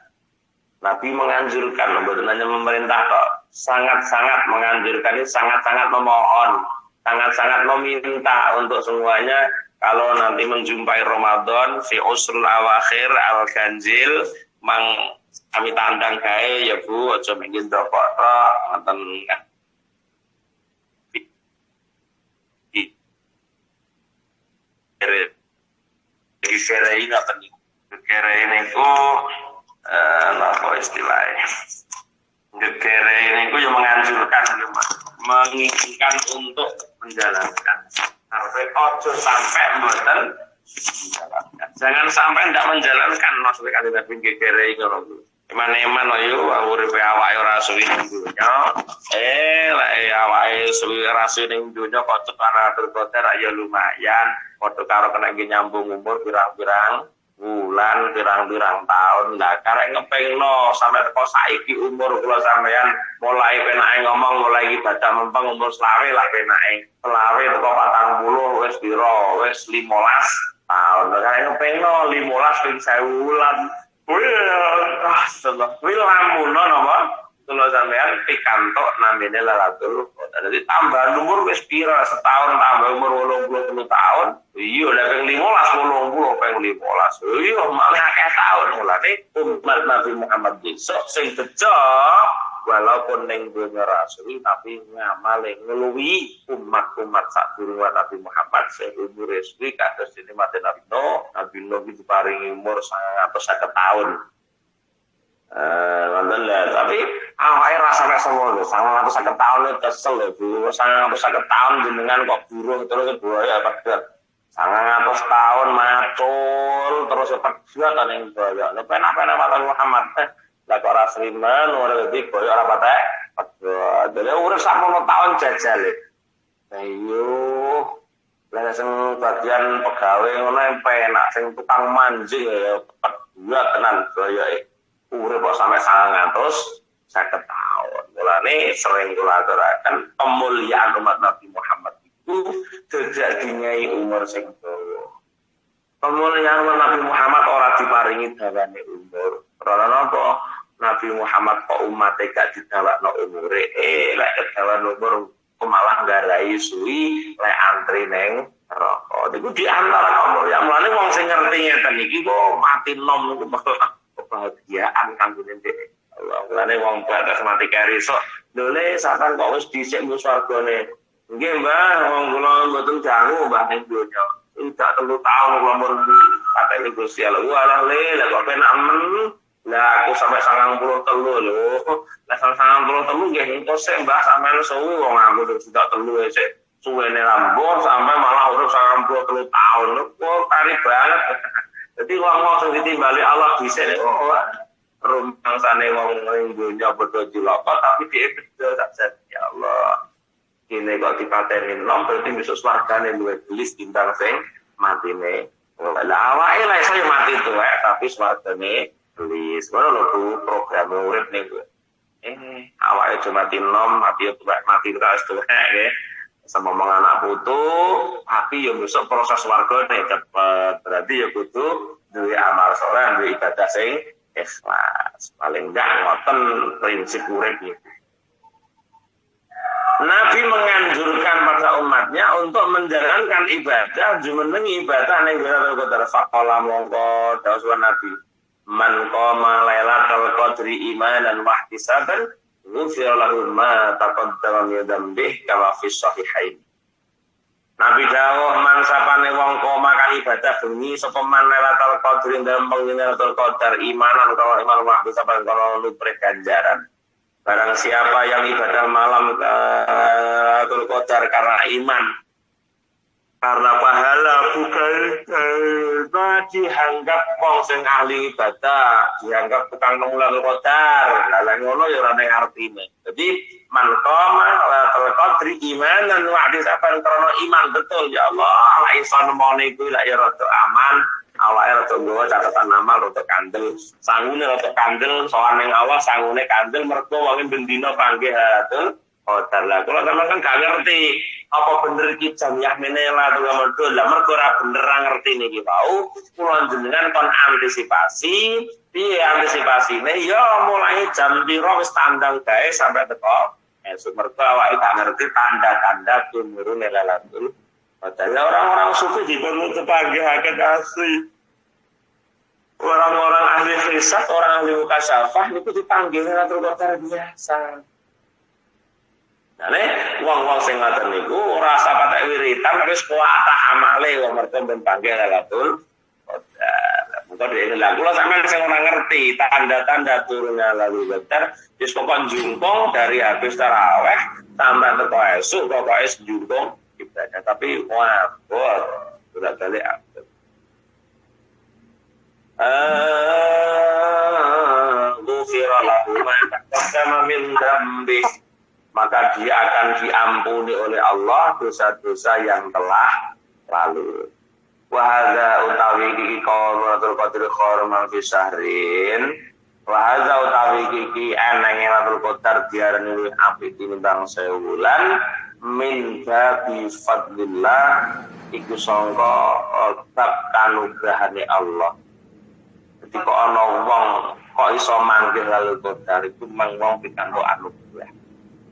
Nabi menganjurkan, bukan hanya memerintah kok, sangat-sangat menganjurkan, ini sangat-sangat memohon, sangat-sangat meminta untuk semuanya kalau nanti menjumpai Ramadan fi usrul awakhir al-ganjil mang kami tandang gawe ya Bu, aja mengin rokok tok ngoten kere ngoten niku. Kere niku apa istilahnya? Gegere ini itu yang menganjurkan, menginginkan untuk menjalankan. Sampai mboten menjalankan. Jangan sampai tidak menjalankan maksudnya kan Nabi gegere iki ngono. Eman-eman yo uripe awake ora suwi ning dunya. Lek awake suwi ora suwi ning dunya kok cepana terkoter ya lumayan. Padha karo kena nyambung umur pirang-pirang bulan pirang-pirang tahun lah karek ngepengno sampai teko saiki umur kula sampean mulai penake ngomong mulai ibadah mempeng umur 20 lah penake 20 teko 40 wis pira wis 15 tahun karek ngepengno 15 ping 1000 wulan kuwi lamuno napa kula sampean pikantuk namine Lailatul Qadar. Jadi tambah umur wis pira setahun tambah umur 80 tahun. Iya lek ping 15 80 ping 15. Iya malah akeh tahun mulane umat Nabi Muhammad besok sing bejo walaupun ning dunya rasul tapi ngamale ngluwi umat-umat sadurunge Nabi Muhammad sing umure suwi kados dene Nabi Nuh diparingi umur 150 tahun. Nonton lah, tapi awake rasane semono, 150 tahun itu kesel lho Bu, 150 tahun jenengan kok buruh terus buaya pedet. 150 tahun macul terus pedet ning buaya. Lha penak-penak Muhammad. Lah lek ora srimen ora dadi koyo ora patek. Dene urip sakmono taun jajale. Ayo. Lah sing bagian pegawe ngono penak sing tukang manjing ya kedua tenan koyoke. Urip kok sampe 950 tahun. Mulane sering kula aturaken kemuliaan umat Nabi Muhammad itu tidak dingai umur sing dawa. Kemuliaan Nabi Muhammad ora diparingi dawane umur. Karena napa? Nabi Muhammad kok umate gak didawakno umure. Lek kedawan umur malah nggarai suwi lek antri neng neraka. Iku di antara kemuliaan. Mulane wong sing ngerti ngeten iki kok mati nom niku kebahagiaan kanggo ndek. Allah. Mulane wong batas mati kari sok. Lho sakan kok wis dhisik mung swargane. Nggih, Mbah, wong kula mboten dangu Mbah ning donya. Tidak 3 tahun kula mun katene Gusti Allah. Walah lek kok penak men. Lah aku sampai 93 lho. Lah 93 nggih engko sik Mbah sampean suwi wong aku sudah 3 sik. Suwene rambut sampai malah urip 93 tahun. Kok kari banget. Jadi wong-wong sing ditimbali Allah dhisik rumangsane wong ning donya padha cilaka tapi diebedo sak ya Allah. Kene kok dipateni nom berarti besok swargane luwih gelis timbang sing matine. Lah awake lha iso mati tuwek tapi swargane gelis. Ngono lho Bu program urip niku. Awake cuma mati nom, mati tuwek mati terus tuwek nggih. Sama anak putu, tapi ya besok proses wargane cepet. Berarti ya kudu duwe amal saleh, duwe ibadah sing ikhlas. Paling enggak ngoten prinsip urip iki. Nabi menganjurkan pada umatnya untuk menjalankan ibadah, jumeneng ibadah ning Lailatul Qadar. Faqala mongko dawuh Nabi, man qama Lailatul Qadri imanan wa ihtisaban ghufira lahu ma taqaddama min dzambih kama fi shahihain. Nabi dawuh man sapane wong koma kan ibadah bengi sapa man Lailatul Qadri dalem Lailatul Qadar imanan karo iman wa ihtisaban karo nutrih ganjaran. Barang siapa yang ibadah malam Lailatul Qadar karena iman, karena pahala bukan dianggap wong sing ahli ibadah, dianggap tukang nang Lailatul Qadar. Lah ngono ya ora ning artine. Jadi man qama Lailatul Qadri imanan wa ihtisaban karena iman betul ya Allah, ala iso nemone iku lak ya rada aman. Awake rada nggawa catatan amal rada kandel, sangune rada kandel, sowan ning Allah sangune kandel mergo wong bendina panggih Lailatul Qadar. Lah kula sampeyan kan gak ngerti apa bener iki jamiah menela to mergo lah mergo ora bener ngerti niki wau. Kula jenengan kon antisipasi, piye antisipasine ya mulai jam piro wis tandang gawe sampai teko esuk mergo awake gak ngerti tanda-tanda tumurune Lailatul Qadar. Orang-orang sufi diperlu terpanggilkan asli. Orang-orang ahli hisab, orang ahli mukasyafah itu dipanggil Lailatul Qadar biasa. Nah, wong-wong sing ngoten niku rasa patek wiritan wis kuwatah amale wong mergo ben panggil Lailatul Qadar. Muga dhewe lha kula sampeyan sing ora ngerti tanda-tanda turunnya Lailatul Qadar wis pokok njungkung dari habis tarawih sampai teko esuk pokoke njungkung ibadah tapi wah sudah balik aktif. Ghufira lahu ma taqaddama min dzambi, maka dia akan diampuni oleh Allah dosa-dosa yang telah lalu. Wa hadza utawi iki qaulatul qadri khairum fi syahrin. Wa hadza utawi iki eneng Lailatul Qadar diarani luwih apik tinimbang 1000 wulan. Min babi fadlillah iku sangka bab kanugrahane Allah. Jadi kok ana wong kok iso manggil Lailatul Qadar iku mang wong pikantuk anugrah.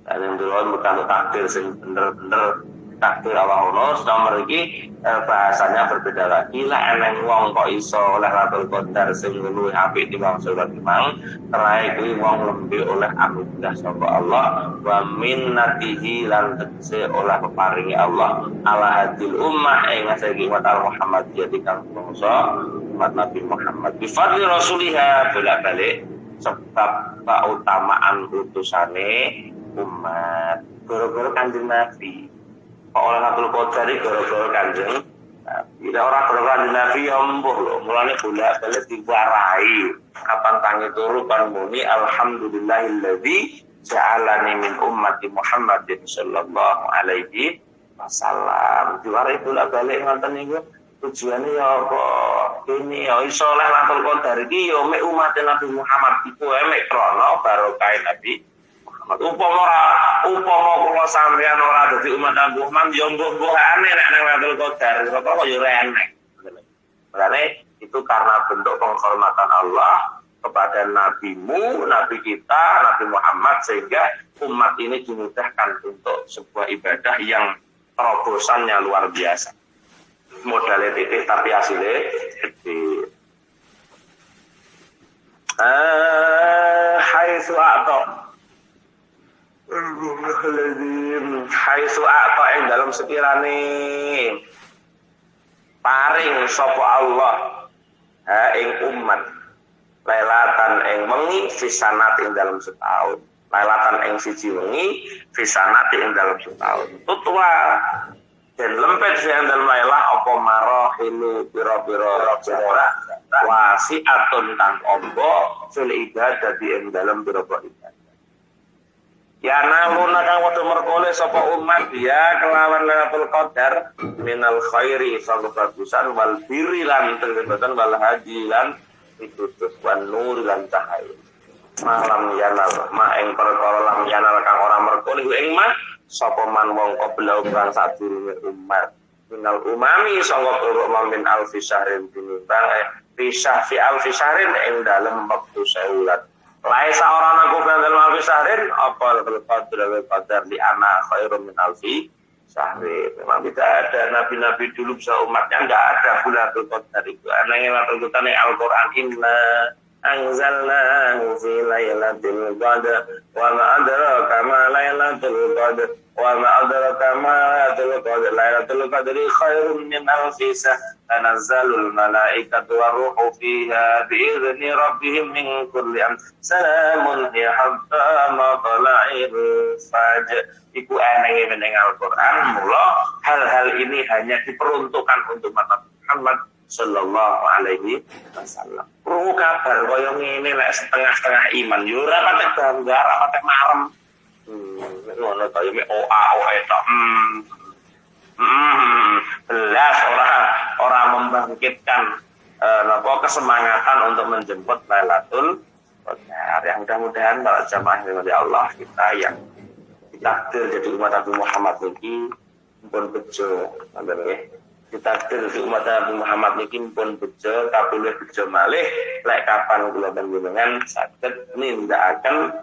Lan ndelok pikantuk takdir sing bener-bener takdir Allah ono nomor iki bahasanya berbeda lagi. Lah eneng wong kok iso oleh Lailatul Qadar sing luwih apik timbang surat imang terae kuwi wong lembe oleh anugerah saka Allah wa minnatihi lan tegese oleh peparingi Allah ala hadil ummah ing ngasih umat Muhammadiyah kang bangsa umat Nabi Muhammad bi fadli rasuliha bolak-balik sebab keutamaan utusane umat gara-gara Kanjeng Nabi. Oleh Lailatul Qadar gara-gara Kanjeng Nabi. Bila orang berkanjeng Nabi ya mbuh lho, mulane bolak-balik diwarai. Kapan tangi turu kan muni alhamdulillahilladzi ja'alani min ummati Muhammadin sallallahu alaihi wasallam. Diwarai bolak-balik ngoten niku tujuane ya apa? Kene ya iso Lailatul Qadar iki ya mek umat Nabi Muhammad iku mek krana barokah Nabi Muhammad. Upama kula sampeyan ora dadi umat Nabi Muhammad ya mbuh-mbuhane nek Lailatul Qadar kok ya ora enek. Berarti itu karena bentuk penghormatan Allah kepada nabimu, nabi kita, Nabi Muhammad, sehingga umat ini dimudahkan untuk sebuah ibadah yang terobosannya luar biasa. Modalnya titik tapi hasilnya gede. Haitsu a'ta ing dalam sekirane paring sapa Allah ing umat lailatan ing wengi fisanat ing dalam setahun. Lailatan ing siji wengi fisanat ing dalam setahun. Tutwa dan lempet sing dalam lailah apa marahilu pira-pira jarak wasi'atun kang ombo fil ibadah ing dalam pira-pira ibadah. Ya namuna kang padha merkole sapa umat ya kelawan Lailatul Qadar minal khairi sanggo bagusan wal birri lan tegesen wal haji lan pitutus wan nur lan cahaya. Malam yanal ma ing perkara lam yanal kang ora merkole ing mah sapa man wong qabla kang sadurunge umat minal umami sanggo turuk min alfi syahrin tinimbang fi alfi syahrin ing dalem wektu sewulan. Laisa orang aku dalam alfi syahrin apa qadar li ana khairum min alfi syahrin. Memang tidak ada nabi-nabi dulu seumatnya enggak ada Lailatul Qadar itu. Anangnya Lailatul Qadar Al-Qur'an inna anzalnahu fi lailatul qadar wa ma adraka ma lailatul qadar wa ma adraka ma lailatul qadri khairum min alfi shahr tanazzalul malaikatu waruhu fiha bi'izni rabbihim min kulli amr salamun hiya hatta matla'il fajr. Iku aneh meneng Al-Qur'an mula hal-hal ini hanya diperuntukkan untuk Muhammad sallallahu alaihi wasallam. Perlu kabar kaya ngene lek setengah-setengah iman yo ora patek bangga, ora patek marem. Ngono ta yo mek oa tok. Belas ora membangkitkan kesemangatan untuk menjemput Lailatul Qadar. Yang mudah-mudahan para jamaah dari Allah kita yang ditakdir jadi umat Nabi Muhammad niki pun bejo, nggih. Ditakdir di umat Nabi Muhammad niki pun bejo, kapilih bejo malih lek kapan kula panjenengan saged nindakaken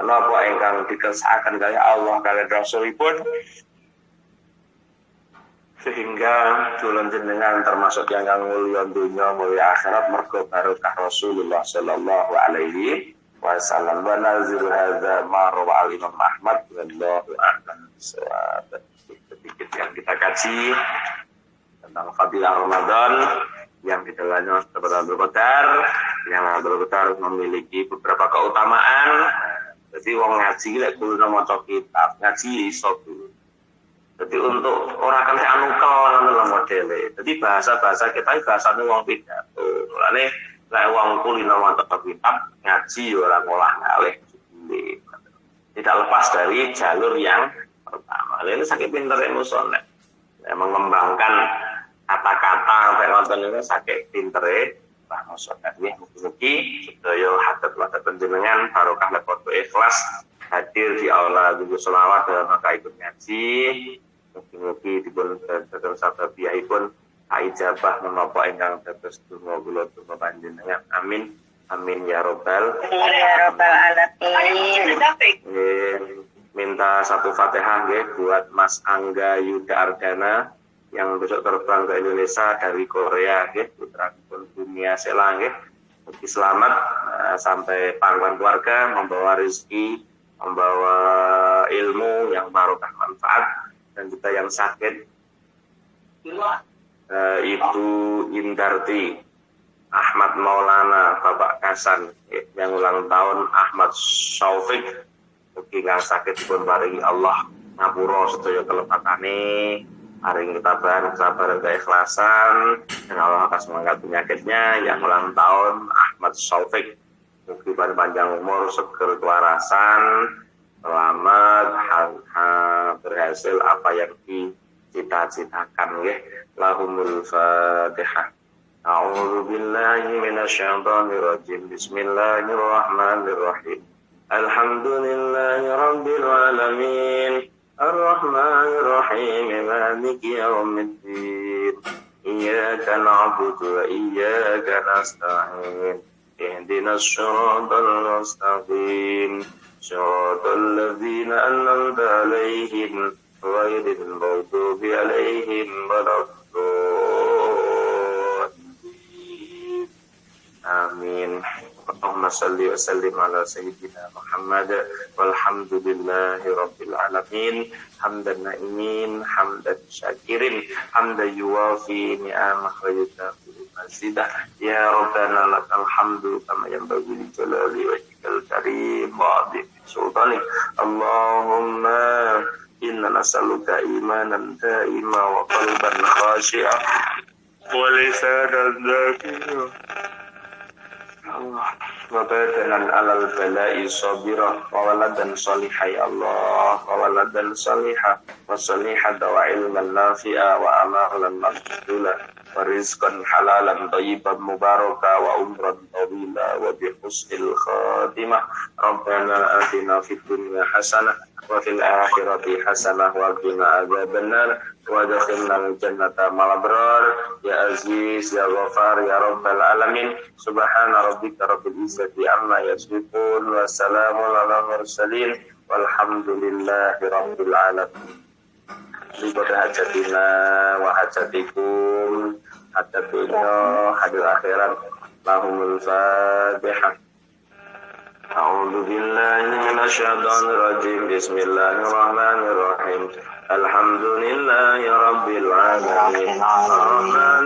napa ingkang dikersakaken kali Allah kaliyan Rasulipun sehingga kula jenengan termasuk yang mulya dunya mulya akhirat mergo barokah Rasulullah sallallahu alaihi wasallam. Wa nazir hadza ma rawa al-Imam Ahmad wallahu a'lam bissawab. Sedikit yang kita kaji tentang fadilah Ramadan yang di dalamnya Lailatul Qadar, yang Lailatul Qadar memiliki beberapa keutamaan. Jadi wong ngaji lek kudu maca kitab, ngaji iso dulu. Jadi untuk orang kan anu ngono lho modele. Jadi bahasa-bahasa kita bahasane wong pidato. Mulane lek wong kulino maca kitab ngaji ora ngolah ngalih. Tidak lepas dari jalur yang pertama. Ini sakit pintere musone. Mengembangkan kata-kata sampai nonton itu sakit pintere Pak Musone. Mugi-mugi sedaya hadat wadah panjenengan barokah lepodo ikhlas hadir di aula guru selawat dalam rangka ikut ngaji. Mugi-mugi dipun dados sababiyahipun ijabah menapa ingkang dados donga kula donga panjenengan. Amin. Amin ya robbal alamin. Minta satu Fatihah nggih buat Mas Angga Yuda Ardana yang besok terbang ke Indonesia dari Korea nggih, putrapun Dunia Sela nggih. Mugi selamat sampai pangkuan keluarga, membawa rezeki, membawa ilmu yang barokah manfaat, dan juga yang sakit Ibu Indarti Ahmad Maulana Bapak Kasan yang ulang tahun Ahmad Syaufik. Mugi kang sakit dipun paringi Allah ngapura sedaya kelepatane, Mari kita kesabaran, keikhlasan, dan Allah akan mengangkat penyakitnya. Yang ulang tahun Ahmad Syafiq, mungkin panjang umur, seger kewarasan, selamat, berhasil apa yang dicita-citakan. Lahumul Fatihah. A'udzu billahi minasyaitonir rajim. Bismillahirrahmanirrahim. Alhamdulillahi rabbil alamin. Ar-Rahmanir Rahim. Maliki yaumiddin. Iyyaka na'budu wa iyyaka nasta'in. Ihdinas siratal mustaqim. Siratal ladzina an'amta 'alaihim ghairil maghdubi 'alaihim waladdallin. Amin. Allahumma salli wa sallim ala sayyidina Muhammad walhamdulillahi rabbil alamin. Hamdan na'imin, hamdan syakirin, hamdan yuwafi ni'amah wa yukafi mazidah. Ya Rabbana lakal hamdu kama yanbaghi li jalali wajhikal karim wa 'azimi sultanik. Allahumma inna nas'aluka imanan da'ima wa qalban khashi'a wa lisanan dzakira. Wa badanan alal bala'i sabira wa waladan salihah ya Allah, wa waladan salihah wa salihah wa ilman nafi'a wa amalan maqbula wa rizqan halalan thayyiban mubaraka wa umran tawila wa bi husnil khatimah. Rabbana atina fid dunya hasanah wa fil akhirati hasanah wa qina adzabannar wa adkhilna jannata ma'al abrar. Ya Aziz ya Ghafar ya Rabbal alamin. Subhana rabbika rabbil izzati amma yasifun wa salamun ala mursalin walhamdulillahi rabbil alamin. Libatlah hajatina wa hajatikum hatta dunya hadil akhirat. Lahumul Fatihah. A'udzu billahi minasyaitonir rajim. Bismillahirrahmanirrahim. Alhamdulillahi rabbil alamin. Ar-Rahman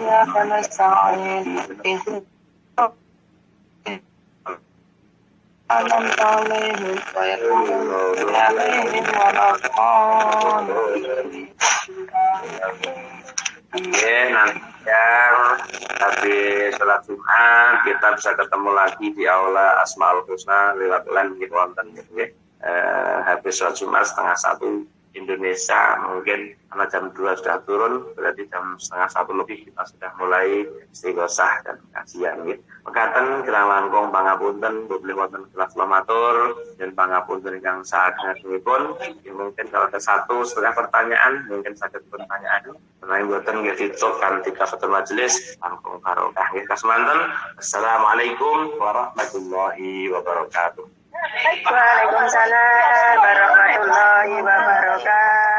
Ya karena sa'in alam ta'alaihi khairun nanti yang habis sholat Jumat kita bisa ketemu lagi di aula Asmaul Husna lewat LAN gitu wonten nggih. Habis sholat Jumat 12:30 Indonesia, mungkin karena jam 2 sudah turun, berarti jam 12:30 lebih kita sudah mulai istighosah dan kajian gitu. Mekaten kirang langkung pangapunten boleh wonten kelas lomatur dan pangapunten ingkang saagengipun. Mungkin kalau ada 1,5 pertanyaan, mungkin saged pertanyaan. Menawi boten nggih ditutup kanthi kafatul majelis langkung barokah nggih kasmanten. Assalamualaikum warahmatullahi wabarakatuh. Waalaikumsalam warahmatullahi wabarakatuh.